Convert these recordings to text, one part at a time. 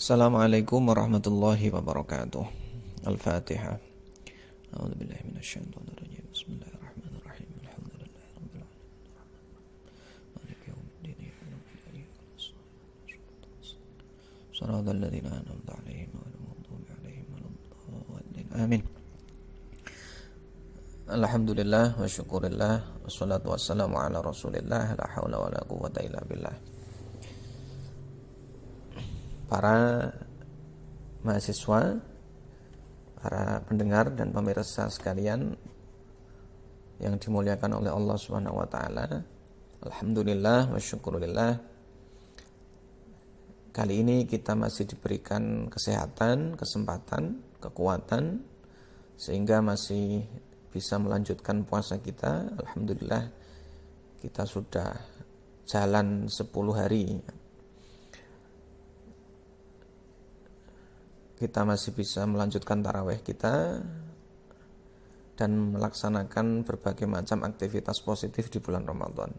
Assalamualaikum warahmatullahi wabarakatuh. Al-Fatihah. A'udzu billahi minasyaitonir rajim. Bismillahirrahmanirrahim. Alhamdulillahirabbil alamin. Maliki yaumiddin. Shiratal ladzina an'amta 'alaihim ghairil maghdubi 'alaihim waladdallin. Amin. Alhamdulillah wa syukurillah wassalatu wassalamu ala Rasulillah la haula wala quwwata illa billah. Para mahasiswa, para pendengar dan pemirsa sekalian yang dimuliakan oleh Allah Subhanahu wa taala. Alhamdulillah wa syukurillah. Kali ini kita masih diberikan kesehatan, kesempatan, kekuatan sehingga masih bisa melanjutkan puasa kita. Alhamdulillah kita sudah jalan 10 hari. Kita masih bisa melanjutkan tarawih kita dan melaksanakan berbagai macam aktivitas positif di bulan Ramadan.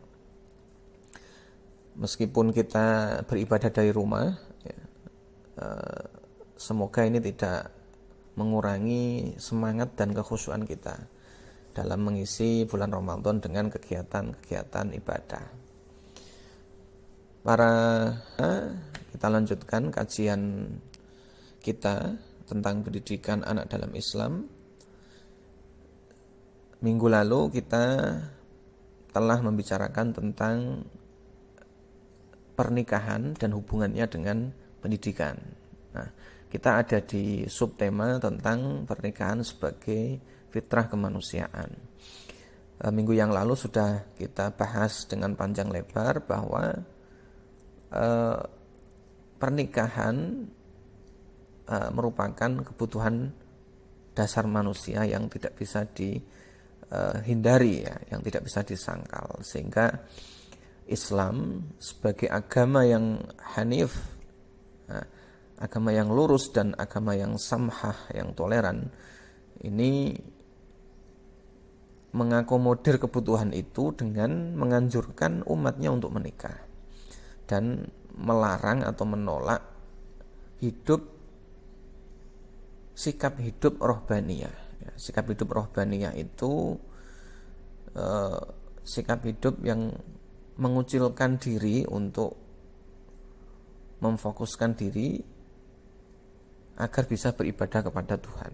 Meskipun kita beribadah dari rumah, semoga ini tidak mengurangi semangat dan kekhusyuan kita dalam mengisi bulan Ramadan dengan kegiatan-kegiatan ibadah. Kita lanjutkan kajian kita tentang pendidikan anak dalam Islam. Minggu lalu kita telah membicarakan tentang pernikahan dan hubungannya dengan pendidikan. Nah, kita ada di subtema tentang pernikahan sebagai fitrah kemanusiaan. Minggu yang lalu sudah kita bahas dengan panjang lebar bahwa pernikahan merupakan kebutuhan dasar manusia yang tidak bisa dihindari, yang tidak bisa disangkal. Sehingga Islam sebagai agama yang hanif, agama yang lurus dan agama yang samhah, yang toleran, ini mengakomodir kebutuhan itu dengan menganjurkan umatnya untuk menikah dan melarang atau menolak sikap hidup rohbaniyah. Sikap hidup rohbaniyah itu sikap hidup yang mengucilkan diri untuk memfokuskan diri agar bisa beribadah kepada Tuhan.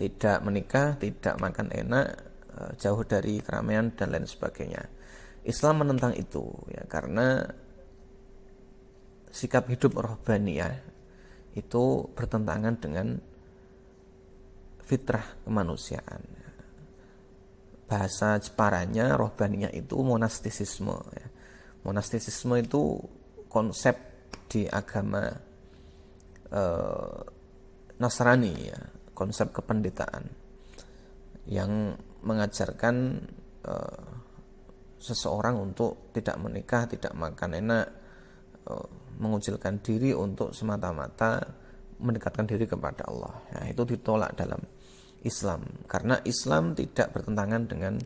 Tidak menikah, tidak makan enak, jauh dari keramaian dan lain sebagainya. Islam menentang itu, karena sikap hidup rohbaniyah itu bertentangan dengan fitrah kemanusiaan. Bahasa Jeparanya rohbaniyah itu monastisisme. Monastisisme itu konsep di agama Nasrani, konsep kependetaan yang mengajarkan seseorang untuk tidak menikah, tidak makan enak, mengucilkan diri untuk semata-mata mendekatkan diri kepada Allah. Nah, itu ditolak dalam Islam karena Islam tidak bertentangan dengan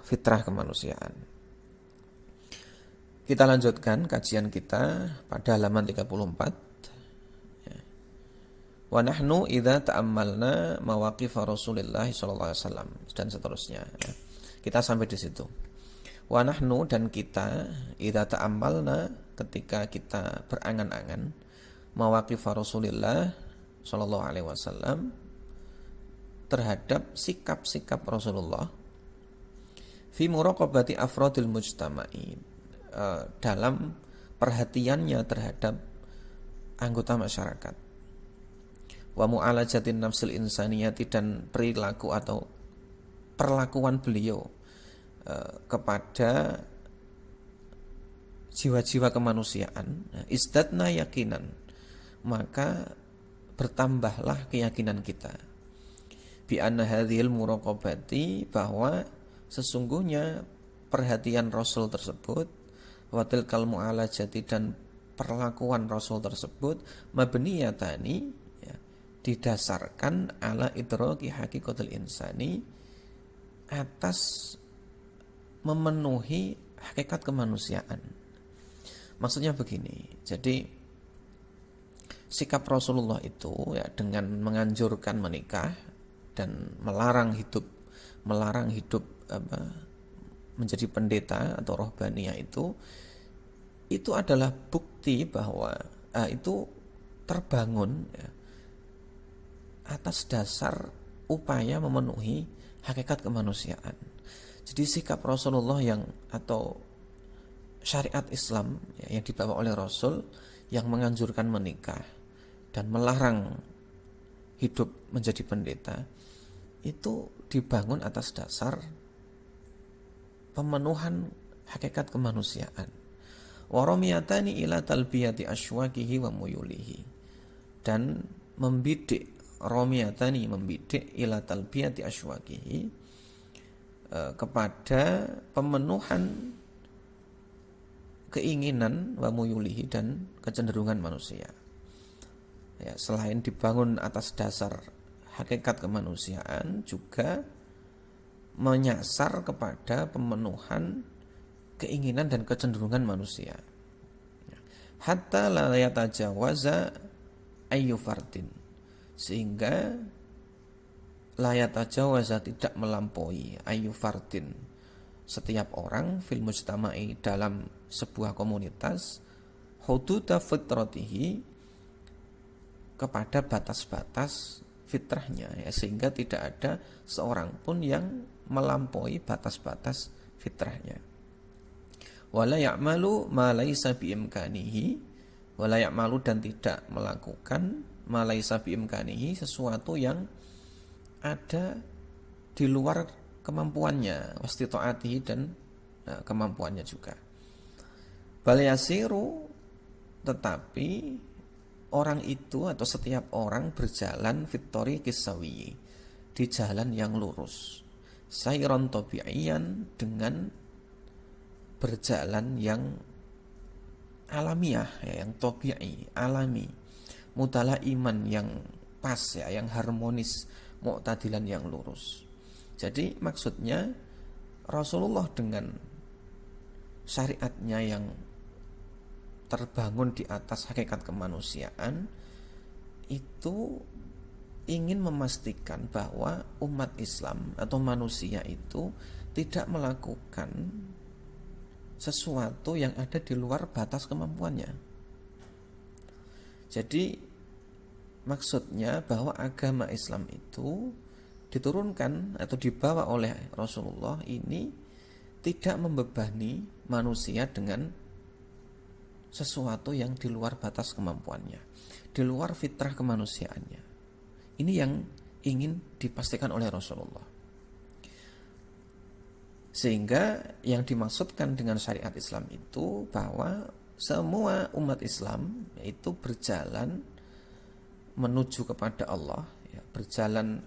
fitrah kemanusiaan. Kita lanjutkan kajian kita pada halaman 34. Wa nahnu idza ta'ammalna mawaqif Rasulillah sallallahu alaihi wasallam dan seterusnya. Kita sampai di situ. Wa nahnu dan kita idza ta'ammalna ketika kita berangan-angan mawaqif Rasulillah sallallahu alaihi wasallam terhadap sikap-sikap Rasulullah fi muraqabati afradil mujtama'i, dalam perhatiannya terhadap anggota masyarakat, wa mu'alajatin nafsil insaniyati dan perilaku atau perlakuan beliau kepada jiwa-jiwa kemanusiaan, izdadna yakinan, maka bertambahlah keyakinan kita bi anna hadhil muraqabati, bahwa sesungguhnya perhatian Rasul tersebut, wa tilkal mu'alajati dan perlakuan Rasul tersebut, mabniyatani, didasarkan ala idraki haqiqatul insani, atas memenuhi hakikat kemanusiaan. Maksudnya begini, jadi sikap Rasulullah itu ya dengan menganjurkan menikah dan melarang hidup menjadi pendeta atau rohbaniyah itu adalah bukti bahwa itu terbangun ya, atas dasar upaya memenuhi hakikat kemanusiaan. Jadi sikap Rasulullah atau syariat Islam ya, yang dibawa oleh Rasul yang menganjurkan menikah dan melarang hidup menjadi pendeta itu dibangun atas dasar pemenuhan hakikat kemanusiaan. Waromiyatani ila talbiyati ashwakihi wa muyulihi, dan membidik ila talbiyati ashwakihi kepada pemenuhan keinginan wa muyulihi dan kecenderungan manusia. Ya, selain dibangun atas dasar hakikat kemanusiaan, juga menyasar kepada pemenuhan keinginan dan kecenderungan manusia. Hatta la yatajawaza ayyu fardin, sehingga la yatajawaza tidak melampaui ayyu fardin, setiap orang fil mujtama'i dalam sebuah komunitas, hududa fitratihi, kepada batas-batas fitrahnya ya, sehingga tidak ada seorang pun yang melampaui batas-batas fitrahnya. Wala ya'malu ma laisa biimkanihi, wala ya'malu, dan tidak melakukan ma laisa biimkanihi, sesuatu yang ada di luar kemampuannya, wastitaatihi, dan kemampuannya juga. Bal yasiru, tetapi orang itu atau setiap orang berjalan fitori kisawi, di jalan yang lurus, sayron tabi'iyan, dengan berjalan yang alamiah ya, yang tabi'i, alami, mutala iman, yang pas ya, yang harmonis, mu'tadilan, yang lurus. Jadi maksudnya Rasulullah dengan syariatnya yang terbangun di atas hakikat kemanusiaan itu ingin memastikan bahwa umat Islam atau manusia itu tidak melakukan sesuatu yang ada di luar batas kemampuannya. Jadi maksudnya bahwa agama Islam itu diturunkan atau dibawa oleh Rasulullah ini tidak membebani manusia dengan sesuatu yang di luar batas kemampuannya, di luar fitrah kemanusiaannya. Ini yang ingin dipastikan oleh Rasulullah. Sehingga yang dimaksudkan dengan syariat Islam itu bahwa semua umat Islam itu berjalan menuju kepada Allah ya, berjalan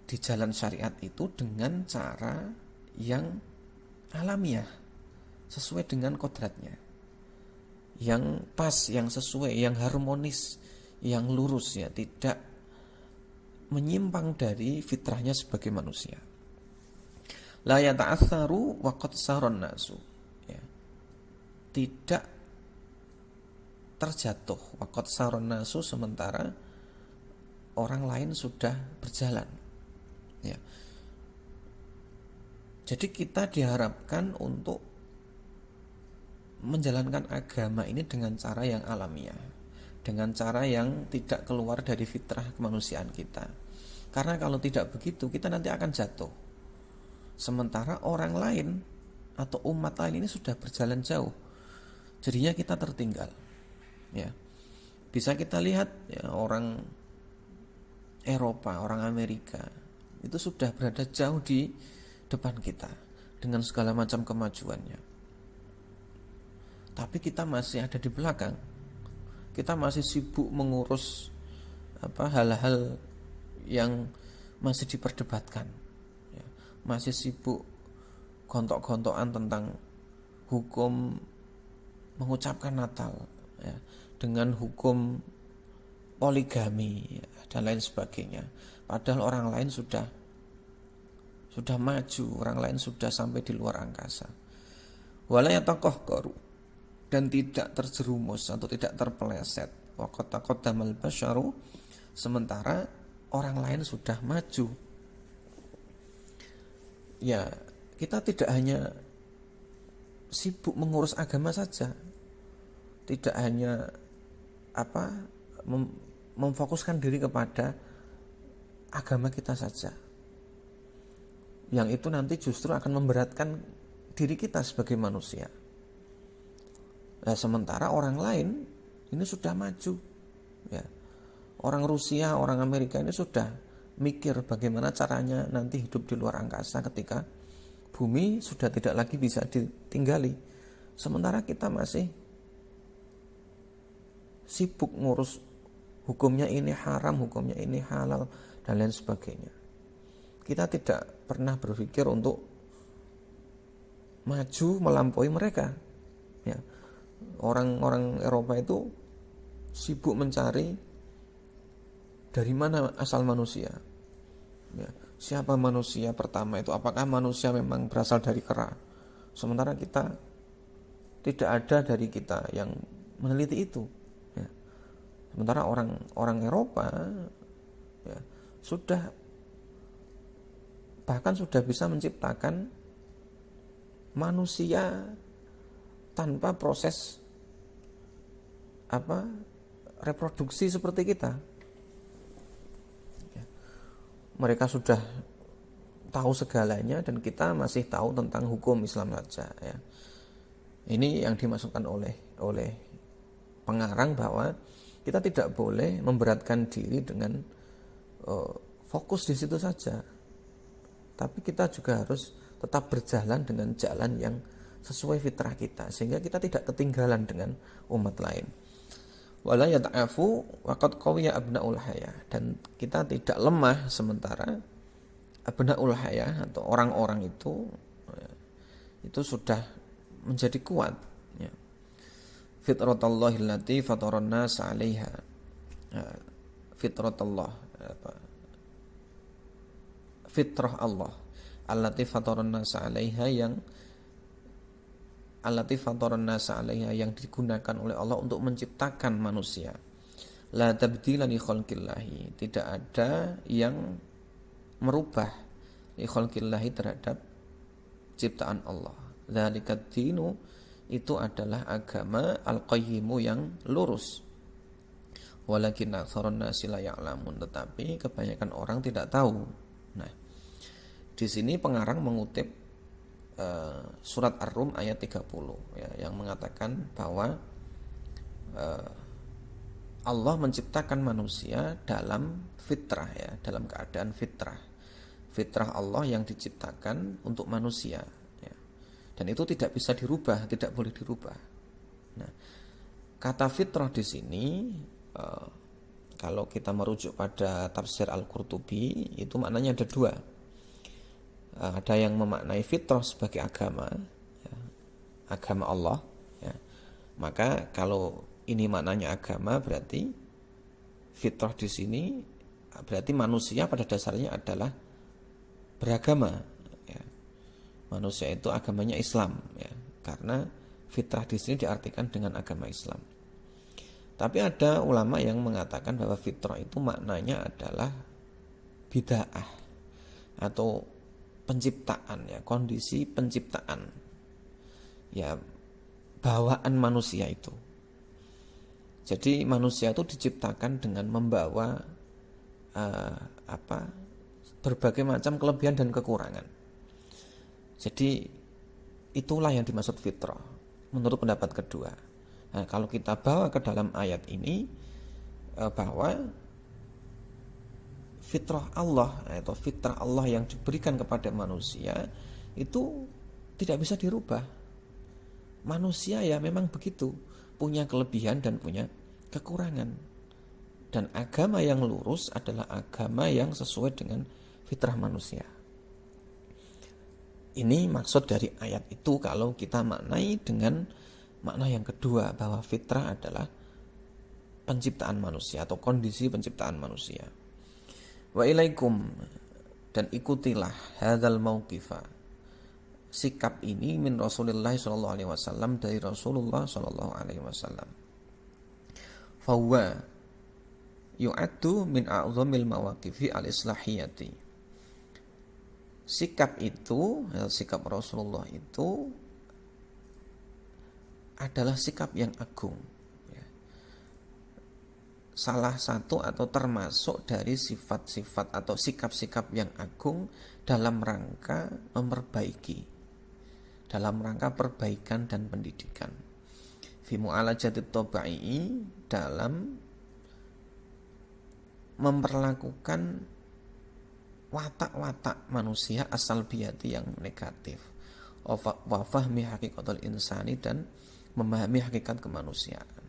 di jalan syariat itu dengan cara yang alamiah, sesuai dengan kodratnya, yang pas, yang sesuai, yang harmonis, yang lurus ya, tidak menyimpang dari fitrahnya sebagai manusia. La yata'atsaru wa qad saron nasu ya, tidak terjatuh wa qad saron nasu, sementara orang lain sudah berjalan ya. Jadi kita diharapkan untuk menjalankan agama ini dengan cara yang alamiah, dengan cara yang tidak keluar dari fitrah kemanusiaan kita. Karena kalau tidak begitu, kita nanti akan jatuh. Sementara orang lain atau umat lain ini sudah berjalan jauh, jadinya kita tertinggal. Ya, bisa kita lihat ya, orang Eropa, orang Amerika itu sudah berada jauh di depan kita dengan segala macam kemajuannya. Tapi kita masih ada di belakang. Kita masih sibuk mengurus hal-hal yang masih diperdebatkan. Ya, masih sibuk gontok-gontokan tentang hukum mengucapkan Natal ya, dengan hukum poligami ya, dan lain sebagainya. Padahal orang lain sudah maju, orang lain sudah sampai di luar angkasa. Wala yataqahqaru, dan tidak terjerumus atau tidak terpeleset wa qad taqaddamal basyaru, sementara orang lain sudah maju. Ya, kita tidak hanya sibuk mengurus agama saja, tidak hanya memfokuskan diri kepada agama kita saja, yang itu nanti justru akan memberatkan diri kita sebagai manusia. Nah, sementara orang lain ini sudah maju, ya. Orang Rusia, orang Amerika ini sudah mikir bagaimana caranya nanti hidup di luar angkasa ketika bumi sudah tidak lagi bisa ditinggali. Sementara kita masih sibuk ngurus hukumnya ini haram, hukumnya ini halal, dan lain sebagainya. Kita tidak pernah berpikir untuk maju melampaui mereka. Ya. Orang-orang Eropa itu sibuk mencari dari mana asal manusia. Ya. Siapa manusia pertama itu? Apakah manusia memang berasal dari kera? Sementara kita tidak ada dari kita yang meneliti itu. Ya. Sementara orang Eropa ya, bahkan sudah bisa menciptakan manusia tanpa proses reproduksi seperti kita. Ya. Mereka sudah tahu segalanya dan kita masih tahu tentang hukum Islam saja. Ya. Ini yang dimaksudkan oleh pengarang bahwa kita tidak boleh memberatkan diri dengan fokus di situ saja. Tapi kita juga harus tetap berjalan dengan jalan yang sesuai fitrah kita, sehingga kita tidak ketinggalan dengan umat lain. Wala yata'afu waqad qawiya abnaul haya, dan kita tidak lemah sementara abnaul haya atau orang-orang itu sudah menjadi kuat. Ya. Fitratallahi allati fataran nas 'alaiha. Fitrah Allah allati fataran nas 'alaiha, yang digunakan oleh Allah untuk menciptakan manusia. La tabdila li khalqillahi, tidak ada yang merubah li khalqillahi terhadap ciptaan Allah. Dzalikat dinu, itu adalah agama al-qayyimu yang lurus. Walakin aktsarun nasi la ya'lamun, tetapi kebanyakan orang tidak tahu. Nah, di sini pengarang mengutip surat Ar-Rum ayat 30 ya, yang mengatakan bahwa Allah menciptakan manusia dalam fitrah, ya, dalam keadaan fitrah Allah yang diciptakan untuk manusia, ya. Dan itu tidak bisa dirubah, tidak boleh dirubah. Nah, kata fitrah di sini kalau kita merujuk pada tafsir Al-Qurtubi, itu maknanya ada dua. Ada yang memaknai fitrah sebagai agama, ya, agama Allah, ya. Maka kalau ini maknanya agama, berarti fitrah di sini berarti manusia pada dasarnya adalah beragama, ya. Manusia itu agamanya Islam, ya, karena fitrah di sini diartikan dengan agama Islam. Tapi ada ulama yang mengatakan bahwa fitrah itu maknanya adalah bid'ah atau penciptaan, ya, kondisi penciptaan, ya, bawaan manusia itu. Jadi manusia itu diciptakan dengan membawa berbagai macam kelebihan dan kekurangan. Jadi itulah yang dimaksud fitrah menurut pendapat kedua. Nah, kalau kita bawa ke dalam ayat ini bahwa fitrah Allah atau fitrah Allah yang diberikan kepada manusia itu tidak bisa dirubah. Manusia ya memang begitu, punya kelebihan dan punya kekurangan. Dan agama yang lurus adalah agama yang sesuai dengan fitrah manusia. Ini maksud dari ayat itu kalau kita maknai dengan makna yang kedua, bahwa fitrah adalah penciptaan manusia atau kondisi penciptaan manusia. Wa ilaikum, dan ikutilah hadzal mauqifa, sikap ini min Rasulullah sallallahu alaihi wasallam, dari Rasulullah sallallahu alaihi wasallam. fahuwa yu'addu min a'zamil mawaqifi al-islahiyati. Sikap itu, sikap Rasulullah itu adalah sikap yang agung. Salah satu atau termasuk dari sifat-sifat atau sikap-sikap yang agung dalam rangka memperbaiki, dalam rangka perbaikan dan pendidikan. Fi mu'alajatit tabai, dalam memperlakukan watak-watak manusia asal biati yang negatif, wa fahmi hakikatul insani, dan memahami hakikat kemanusiaan.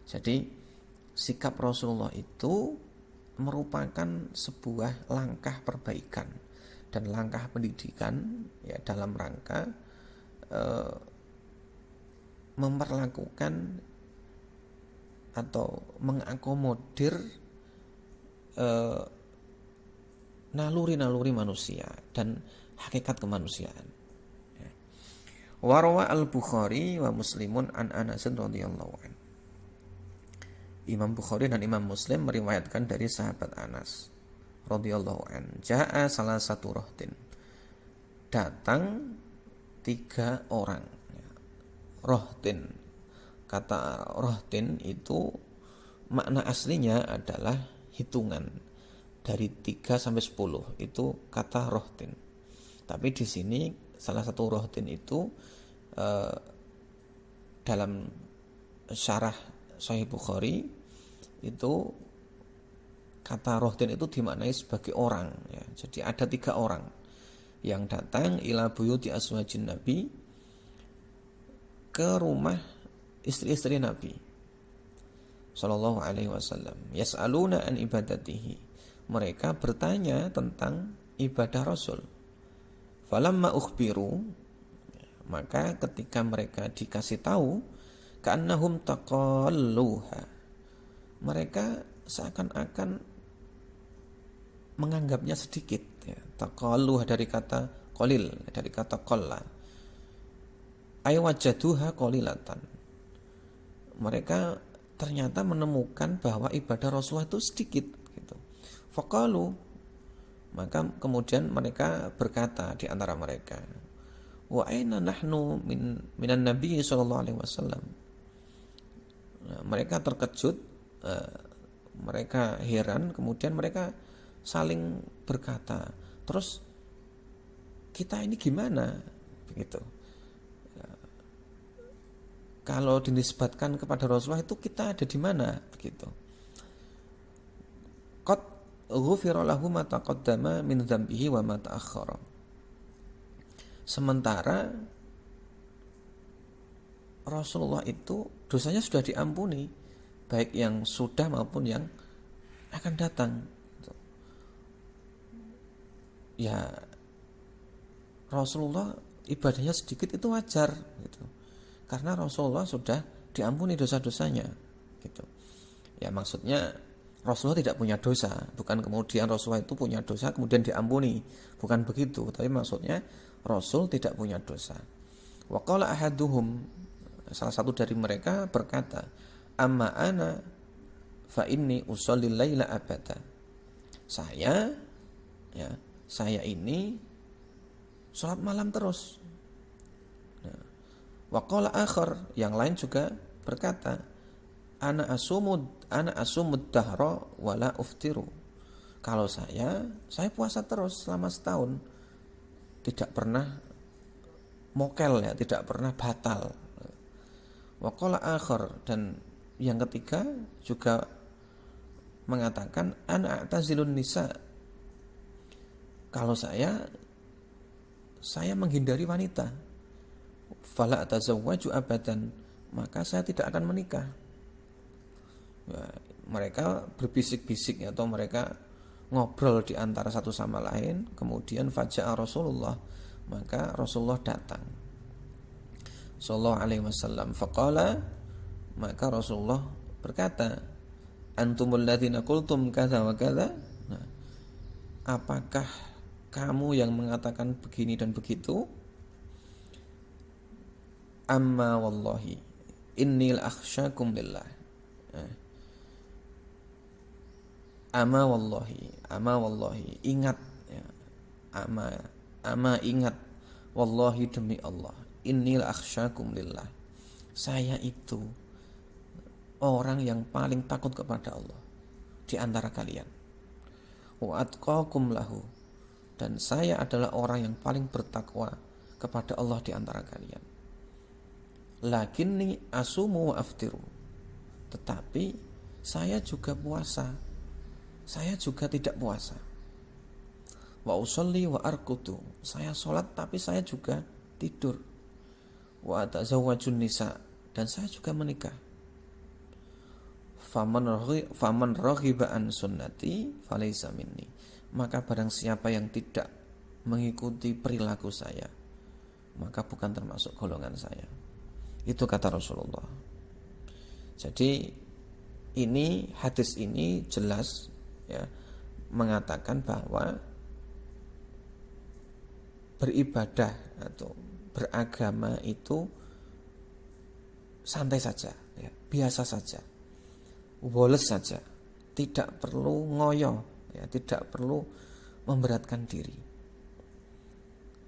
Jadi sikap Rasulullah itu merupakan sebuah langkah perbaikan dan langkah pendidikan, ya, dalam rangka memperlakukan atau mengakomodir naluri-naluri manusia dan hakikat kemanusiaan. Warawa al-Bukhari wa Muslimun an Anas radhiyallahu anhu. Imam Bukhari dan Imam Muslim meriwayatkan dari sahabat Anas radhiyallahu anhu. Ja'a salah satu rohtin. Datang 3 orang. Rohtin. Kata rohtin itu makna aslinya adalah hitungan dari 3 sampai 10, itu kata rohtin. Tapi di sini salah satu rohtin itu dalam syarah Sahih Bukhari itu kata rohtin itu dimaknai sebagai orang, ya. Jadi ada 3 orang yang datang ila buyuti azwajin Nabi, ke rumah istri-istri Nabi sallallahu alaihi wasallam. Yas'aluna an ibadatihi, mereka bertanya tentang ibadah Rasul. Falamma ukhbiru, maka ketika mereka dikasih tahu, ka'annahum taqalluha, mereka seakan-akan menganggapnya sedikit, ya. Taqalluha dari kata qalil, dari kata qalla. Ay wajaduha qalilatan, mereka ternyata menemukan bahwa ibadah Rasulullah itu sedikit, gitu. Faqalu, maka kemudian mereka berkata di antara mereka, wa aina nahnu minan nabi sallallahu alaihi wasallam. Nah, mereka terkejut, mereka heran, kemudian mereka saling berkata, terus kita ini gimana, begitu. Kalau dinisbatkan kepada Rasulullah itu kita ada di mana, begitu. Qad ghufira lahu ma taqaddama min dzambihi wa ma ta'akhkhara. Sementara Rasulullah itu dosanya sudah diampuni, baik yang sudah maupun yang akan datang. Ya, Rasulullah ibadahnya sedikit itu wajar, gitu. Karena Rasulullah sudah diampuni dosa-dosanya, gitu. Ya, maksudnya Rasulullah tidak punya dosa, bukan kemudian Rasulullah itu punya dosa kemudian diampuni, bukan begitu. Tapi maksudnya Rasul tidak punya dosa. Wa qala ahaduhum, salah satu dari mereka berkata, amma ana fa inni usolli laila abada. Saya ini sholat malam terus. Wa qala akhar, yang lain juga berkata, ana asumud dahra wala uftiru. Kalau saya puasa terus selama setahun, tidak pernah mokel, ya, tidak pernah batal. Wa qala akhar, dan yang ketiga juga mengatakan ana a'tazilun nisa. Kalau saya menghindari wanita. Fala atazawwaju abadan, maka saya tidak akan menikah. Ya, mereka berbisik-bisik, atau mereka ngobrol di antara satu sama lain. Kemudian faja'a Rasulullah, maka Rasulullah datang sallallahu alaihi wasallam. Faqala, maka Rasulullah berkata, antumul ladzina qultum kadza wa kadza. Nah, apakah kamu yang mengatakan begini dan begitu? Amma wallahi innil akhsyakum lillah. ama wallahi, ingat ya. ama ingat, wallahi demi Allah, innil akhsyakum lillah, saya itu orang yang paling takut kepada Allah di antara kalian. Wa atqakum lahu, dan saya adalah orang yang paling bertakwa kepada Allah di antara kalian. Lakinni asumu wa aftiru, tetapi saya juga puasa, saya juga tidak puasa. Wa usolli wa arkutu, saya sholat tapi saya juga tidur. Wa atazawwajun nisa, dan saya juga menikah. Faman raghiba an sunnati falaysa minni, maka barang siapa yang tidak mengikuti perilaku saya, maka bukan termasuk golongan saya. Itu kata Rasulullah. Jadi ini hadis ini jelas ya, mengatakan bahwa beribadah atau beragama itu santai saja ya, biasa saja, woles saja, tidak perlu ngoyo ya, tidak perlu memberatkan diri.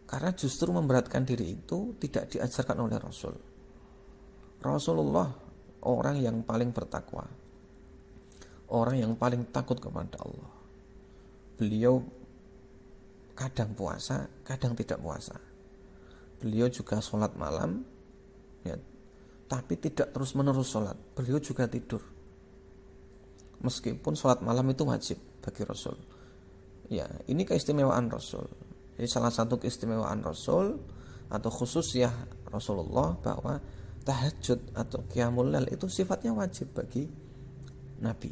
Karena justru memberatkan diri itu tidak diajarkan oleh Rasulullah orang yang paling bertakwa, orang yang paling takut kepada Allah. Beliau kadang puasa, kadang tidak puasa. Beliau juga sholat malam ya, tapi tidak terus menerus sholat. Beliau juga tidur, meskipun sholat malam itu wajib bagi Rasul. Ya, ini keistimewaan Rasul. Jadi salah satu keistimewaan Rasul atau khususnya Rasulullah bahwa tahajud atau qiyamul lail itu sifatnya wajib bagi Nabi.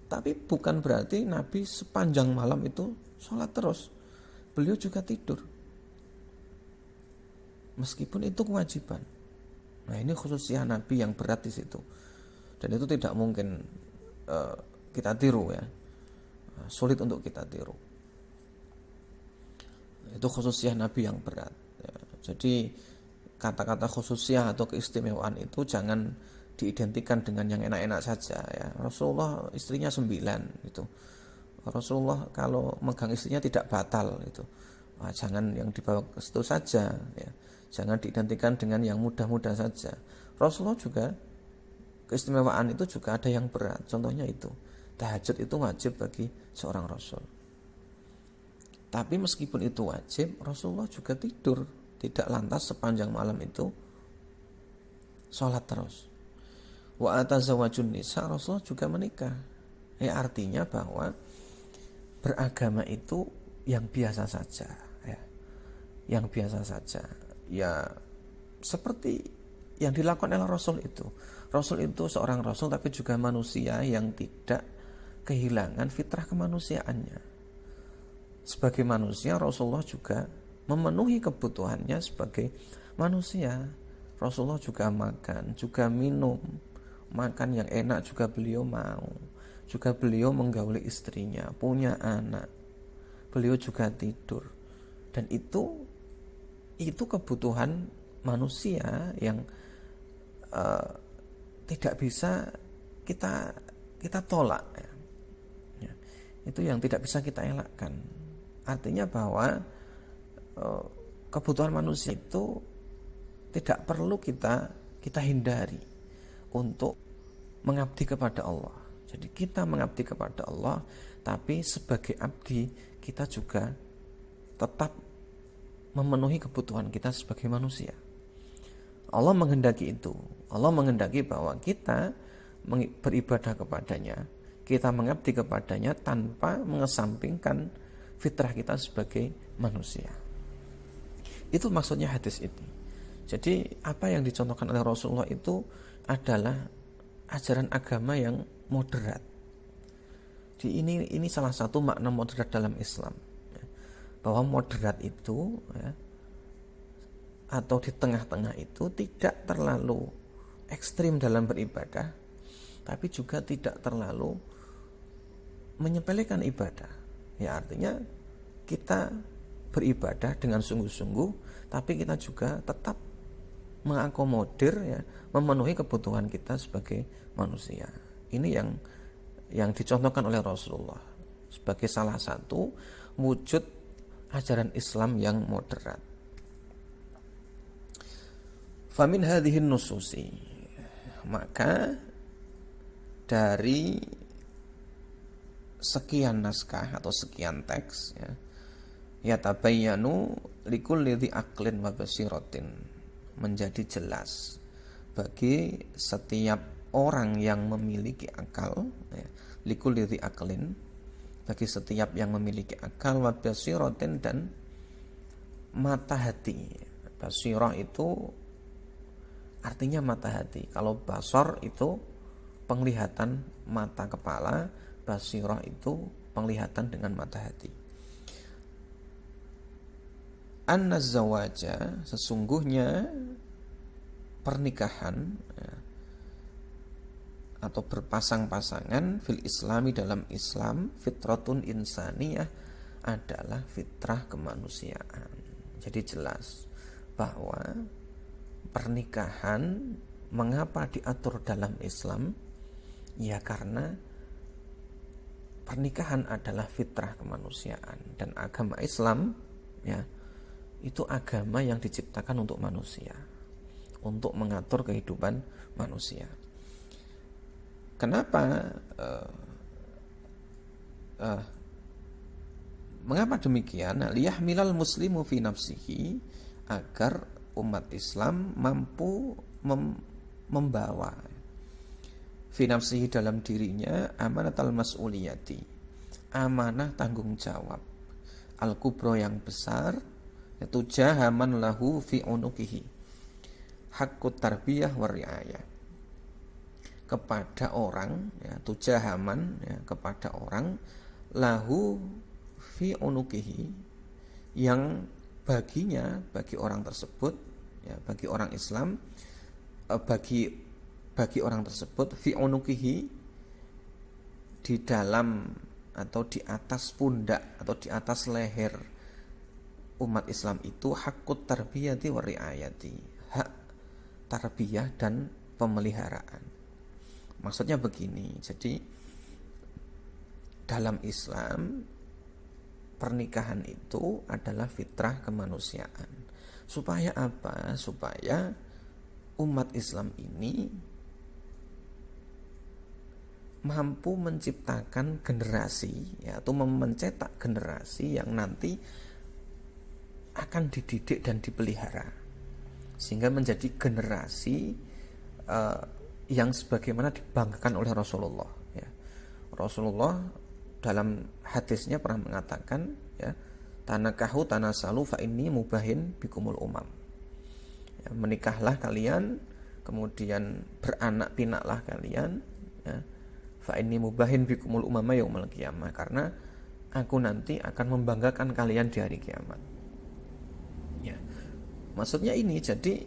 Tapi bukan berarti Nabi sepanjang malam itu sholat terus. Beliau juga tidur, meskipun itu kewajiban. Nah, ini khususnya Nabi yang berat di situ. Dan itu tidak mungkin kita tiru ya, sulit untuk kita tiru. Itu khususnya Nabi yang berat ya. Jadi kata-kata khususnya atau keistimewaan itu jangan diidentikan dengan yang enak-enak saja ya. Rasulullah istrinya 9 gitu. Rasulullah kalau megang istrinya tidak batal itu. Jangan yang dibawa ke situ saja ya. Jangan diidentikan dengan yang mudah-mudah saja. Rasulullah juga keistimewaan itu juga ada yang berat. Contohnya itu, tahajud itu wajib bagi seorang Rasul. Tapi meskipun itu wajib, Rasulullah juga tidur, tidak lantas sepanjang malam itu sholat terus. Wa atazawwajun nisa, Rasulullah juga menikah. Ya, artinya bahwa beragama itu yang biasa saja ya. Yang biasa saja. Ya seperti yang dilakukan oleh Rasul itu. Rasul itu seorang Rasul tapi juga manusia yang tidak kehilangan fitrah kemanusiaannya. Sebagai manusia, Rasulullah juga memenuhi kebutuhannya sebagai manusia. Rasulullah juga makan, juga minum. Makan yang enak juga beliau mau. Juga beliau menggauli istrinya, punya anak. Beliau juga tidur. Dan itu kebutuhan manusia yang tidak bisa kita tolak ya. Itu yang tidak bisa kita elakkan. Artinya bahwa kebutuhan manusia itu tidak perlu kita hindari untuk mengabdi kepada Allah. Jadi kita mengabdi kepada Allah, tapi sebagai abdi kita juga tetap memenuhi kebutuhan kita sebagai manusia. Allah menghendaki itu. Allah menghendaki bahwa kita beribadah kepadanya, kita mengabdi kepadanya tanpa mengesampingkan fitrah kita sebagai manusia. Itu maksudnya hadis ini. Jadi apa yang dicontohkan oleh Rasulullah itu adalah ajaran agama yang moderat. Ini salah satu makna moderat dalam Islam ya. Bahwa moderat itu ya, atau di tengah-tengah itu tidak terlalu ekstrim dalam beribadah, tapi juga tidak terlalu menyepelekan ibadah. Ya, artinya kita beribadah dengan sungguh-sungguh, tapi kita juga tetap mengakomodir ya, memenuhi kebutuhan kita sebagai manusia. Ini yang dicontohkan oleh Rasulullah sebagai salah satu wujud ajaran Islam yang moderat. Famin hadhihin nususi, maka dari sekian naskah atau sekian teks ya, yatabayyanu likulli dhi aqlin wa basiratin, menjadi jelas bagi setiap orang yang memiliki akal ya, likulli dhi aqlin, bagi setiap yang memiliki akal, wa basiratin, dan mata hati. Basirah itu artinya mata hati. Kalau basar itu penglihatan mata kepala, basirah itu penglihatan dengan mata hati. Anna zawaja, sesungguhnya pernikahan ya, atau berpasang-pasangan fil islami, dalam Islam, fitratun insaniyah, adalah fitrah kemanusiaan. Jadi jelas bahwa pernikahan mengapa diatur dalam Islam? Ya karena pernikahan adalah fitrah kemanusiaan, dan agama Islam ya itu agama yang diciptakan untuk manusia, untuk mengatur kehidupan manusia. Kenapa mengapa demikian? Liyahmilal muslimu fi nafsihi, agar umat Islam mampu membawa fi nafsihi, dalam dirinya, amanatal mas'uliyati, amanah tanggung jawab, al-kubro, yang besar, yaitu jahaman lahu fi unukihi, haqqut tarbiyah wa riayah, kepada orang ya, tujahaman ya, kepada orang, lahu fi unukihi, yang baginya, bagi orang tersebut ya, bagi orang Islam, bagi orang tersebut, fi unukihi, di dalam atau di atas pundak atau di atas leher umat Islam itu, haqqut tarbiyati wa riayati, hak tarbiyah dan pemeliharaan. Maksudnya begini, jadi dalam Islam pernikahan itu adalah fitrah kemanusiaan. Supaya apa? Supaya umat Islam ini mampu menciptakan generasi ya, atau mencetak generasi yang nanti akan dididik dan dipelihara, sehingga menjadi generasi yang sebagaimana dibanggakan oleh Rasulullah ya. Rasulullah dalam hadisnya pernah mengatakan ya, tanakahu tanasalu fa inni mubahin bikumul umam ya, menikahlah kalian, kemudian beranak pinaklah kalian ya, fa inni mubahin bikumul umama yaumil qiyamah, karena aku nanti akan membanggakan kalian di hari kiamat ya. Maksudnya ini, jadi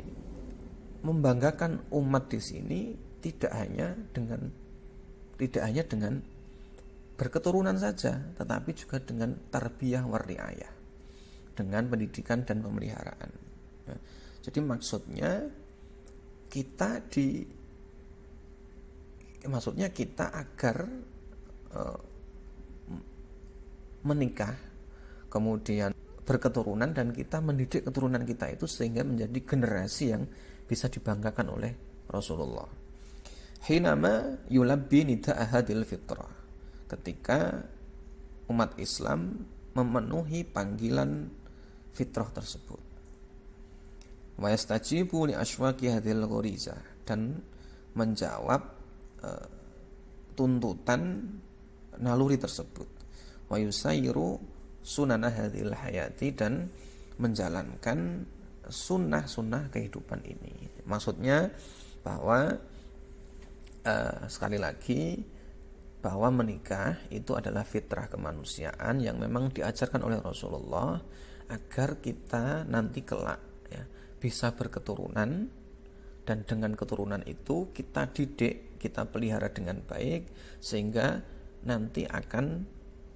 membanggakan umat di sini tidak hanya dengan berketurunan saja, tetapi juga dengan tarbiyah wa riayah, dengan pendidikan dan pemeliharaan. Nah, jadi maksudnya kita agar menikah, kemudian berketurunan, dan kita mendidik keturunan kita itu sehingga menjadi generasi yang bisa dibanggakan oleh Rasulullah. Hinama yulabbi nida ahadil fitrah, ketika umat Islam memenuhi panggilan fitrah tersebut. Wa yastajibu li aswaqi hadhil ghoriza, dan menjawab tuntutan naluri tersebut. Wa yusayyiru sunana hadhil hayati, dan menjalankan sunnah-sunnah kehidupan ini. Maksudnya bahwa sekali lagi, bahwa menikah itu adalah fitrah kemanusiaan yang memang diajarkan oleh Rasulullah, agar kita nanti kelak ya, bisa berketurunan, dan dengan keturunan itu kita didik, kita pelihara dengan baik, sehingga nanti akan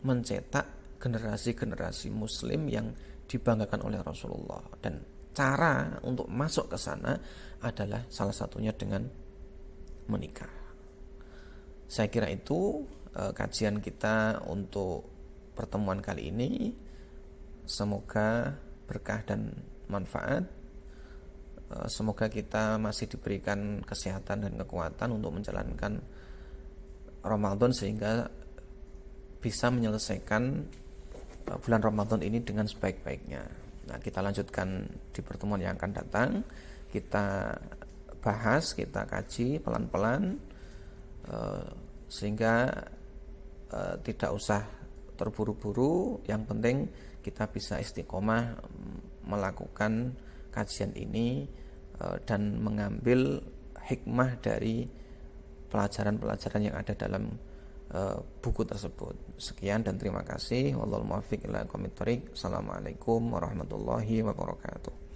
mencetak generasi-generasi muslim yang dibanggakan oleh Rasulullah. Dan cara untuk masuk ke sana adalah salah satunya dengan menikah. Saya kira itu kajian kita untuk pertemuan kali ini. Semoga berkah dan manfaat. Semoga kita masih diberikan kesehatan dan kekuatan untuk menjalankan Ramadan sehingga bisa menyelesaikan bulan Ramadan ini dengan sebaik-baiknya. Nah, kita lanjutkan di pertemuan yang akan datang. Kita bahas, kita kaji pelan-pelan sehingga tidak usah terburu-buru. Yang penting kita bisa istiqomah melakukan kajian ini dan mengambil hikmah dari pelajaran-pelajaran yang ada dalam buku tersebut. Sekian dan terima kasih. Wallahul muwaffiq ila aqwamit thoriq. Assalamualaikum warahmatullahi wabarakatuh.